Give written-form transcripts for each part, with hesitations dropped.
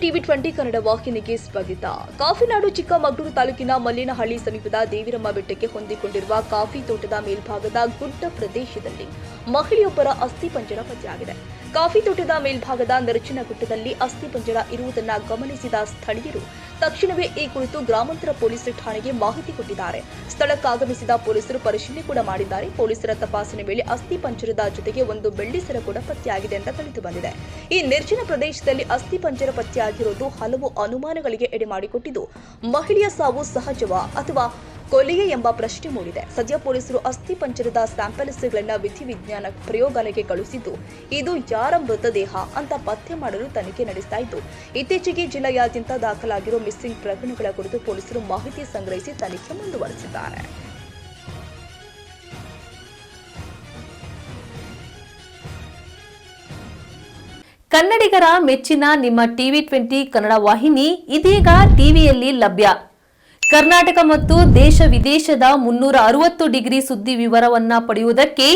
TV 20 Kannada ವಾಹಿನಿಗೆ ಸ್ವಾಗತ. ಕಾಫಿನಾಡು ಚಿಕ್ಕಮಗಳೂರು ತಾಲೂಕಿನ ಮಲ್ಲಿನಹಳ್ಳಿ ಸಮೀಪದ ದೇವಿರಮ್ಮ ಬೆಟ್ಟಕ್ಕೆ ಹೊಂದಿಕೊಂಡಿರುವ ಕಾಫಿ ತೋಟದ ಮೇಲ್ಭಾಗದ ಗುಡ್ಡ ಪ್ರದೇಶದಲ್ಲಿ ಮಹಿಳೆಯೊಬ್ಬರ ಅಸ್ಥಿಪಂಜರ ಪತ್ತೆಯಾಗಿದೆ. ಕಾಫಿ ತೋಟದ ಮೇಲ್ಭಾಗದ ನೆರಚಿನ ಗುಡ್ಡದಲ್ಲಿ ಅಸ್ಥಿಪಂಜರ ಇರುವುದನ್ನು ಗಮನಿಸಿದ ಸ್ಥಳೀಯರು ತಕ್ಷಣವೇ ಈ ಕುರಿತು ಗ್ರಾಮಾಂತರ ಪೊಲೀಸ್ ಠಾಣೆಗೆ ಮಾಹಿತಿ ಕೊಟ್ಟಿದ್ದಾರೆ. ಸ್ಥಳಕ್ಕಾಗಮಿಸಿದ ಪೊಲೀಸರು ಪರಿಶೀಲನೆ ಕೂಡ ಮಾಡಿದ್ದಾರೆ. ಪೊಲೀಸರ ತಪಾಸಣೆ ವೇಳೆ ಅಸ್ಥಿಪಂಜರದ ಜೊತೆಗೆ ಒಂದು ಬೆಳ್ಳಿ ಸರ ಕೂಡ ಪತ್ತೆಯಾಗಿದೆ ಅಂತ ತಿಳಿದು ಬಂದಿದೆ. ಈ ನಿರ್ಜನ ಪ್ರದೇಶದಲ್ಲಿ ಅಸ್ಥಿಪಂಜರ ಪತ್ತೆಯಾಗಿರುವುದು ಹಲವು ಅನುಮಾನಗಳಿಗೆ ಎಡೆ ಮಾಡಿಕೊಟ್ಟಿದ್ದು, ಮಹಿಳೆಯ ಸಾವು ಸಹಜವಾ ಅಥವಾ ಕೊಲೆಯೇ ಎಂಬ ಪ್ರಶ್ನೆ ಮೂಡಿದೆ. ಸದ್ಯ ಪೊಲೀಸರು ಅಸ್ಥಿಪಂಜರದ ಸ್ಯಾಂಪಲ್ಸ್ಗಳನ್ನು ವಿಧಿವಿಜ್ಞಾನ ಪ್ರಯೋಗಾಲಯಕ್ಕೆ ಕಳುಹಿಸಿದ್ದು, ಇದು ಯಾರ ಮೃತದೇಹ ಅಂತ ಪತ್ತೆ ಮಾಡಲು ತನಿಖೆ ನಡೆಸ್ತಾ ಇದ್ದು, ಇತ್ತೀಚೆಗೆ ಜಿಲ್ಲೆಯಾದ್ಯಂತ ದಾಖಲಾಗಿರುವ ಮಿಸ್ಸಿಂಗ್ ಪ್ರಕರಣಗಳ ಕುರಿತು ಪೊಲೀಸರು ಮಾಹಿತಿ ಸಂಗ್ರಹಿಸಿ ತನಿಖೆ ಮುಂದುವರೆಸಿದ್ದಾರೆ. ಕನ್ನಡಿಗರ ಮೆಚ್ಚಿನ ನಿಮ್ಮ ಟಿವಿ 20 ಕನ್ನಡ ವಾಹಿನಿ ಇದೀಗ ಟಿವಿಯಲ್ಲಿ ಲಭ್ಯ. ಕರ್ನಾಟಕ ಮತ್ತು ದೇಶ ವಿದೇಶದ 360 ಡಿಗ್ರಿ ಸುದ್ದಿ ವಿವರವನ್ನ ಪಡೆಯುವುದಕ್ಕೆ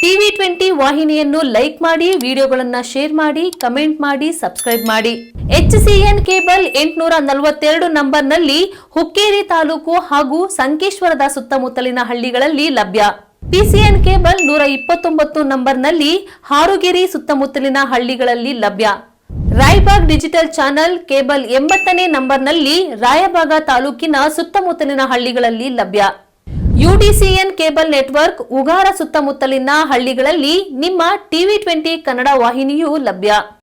ಟಿವಿ 20 ವಾಹಿನಿಯನ್ನು ಲೈಕ್ ಮಾಡಿ, ವಿಡಿಯೋಗಳನ್ನು ಶೇರ್ ಮಾಡಿ, ಕಮೆಂಟ್ ಮಾಡಿ, ಸಬ್ಸ್ಕ್ರೈಬ್ ಮಾಡಿ. HCN ಕೇಬಲ್ 842 ನಂಬರ್ನಲ್ಲಿ ಹುಕ್ಕೇರಿ ತಾಲೂಕು ಹಾಗೂ ಸಂಕೇಶ್ವರದ ಸುತ್ತಮುತ್ತಲಿನ ಹಳ್ಳಿಗಳಲ್ಲಿ ಲಭ್ಯ. PCN ಕೇಬಲ್ 129 ನಂಬರ್ನಲ್ಲಿ ಹಾರುಗೆರೆ ಸುತ್ತಮುತ್ತಲಿನ ಹಳ್ಳಿಗಳಲ್ಲಿ ಲಭ್ಯ. ರಾಯಬಾಗ್ ಡಿಜಿಟಲ್ ಚಾನೆಲ್ ಕೇಬಲ್ 80ನೇ ನಂಬರ್ನಲ್ಲಿ ರಾಯಬಾಗ ತಾಲೂಕಿನ ಸುತ್ತಮುತ್ತಲಿನ ಹಳ್ಳಿಗಳಲ್ಲಿ ಲಭ್ಯ. UDCN ಕೇಬಲ್ ನೆಟ್ವರ್ಕ್ ಉಗಾರ ಸುತ್ತಮುತ್ತಲಿನ ಹಳ್ಳಿಗಳಲ್ಲಿ ನಿಮ್ಮ ಟಿವಿ 20 ಕನ್ನಡ ವಾಹಿನಿಯೂ ಲಭ್ಯ.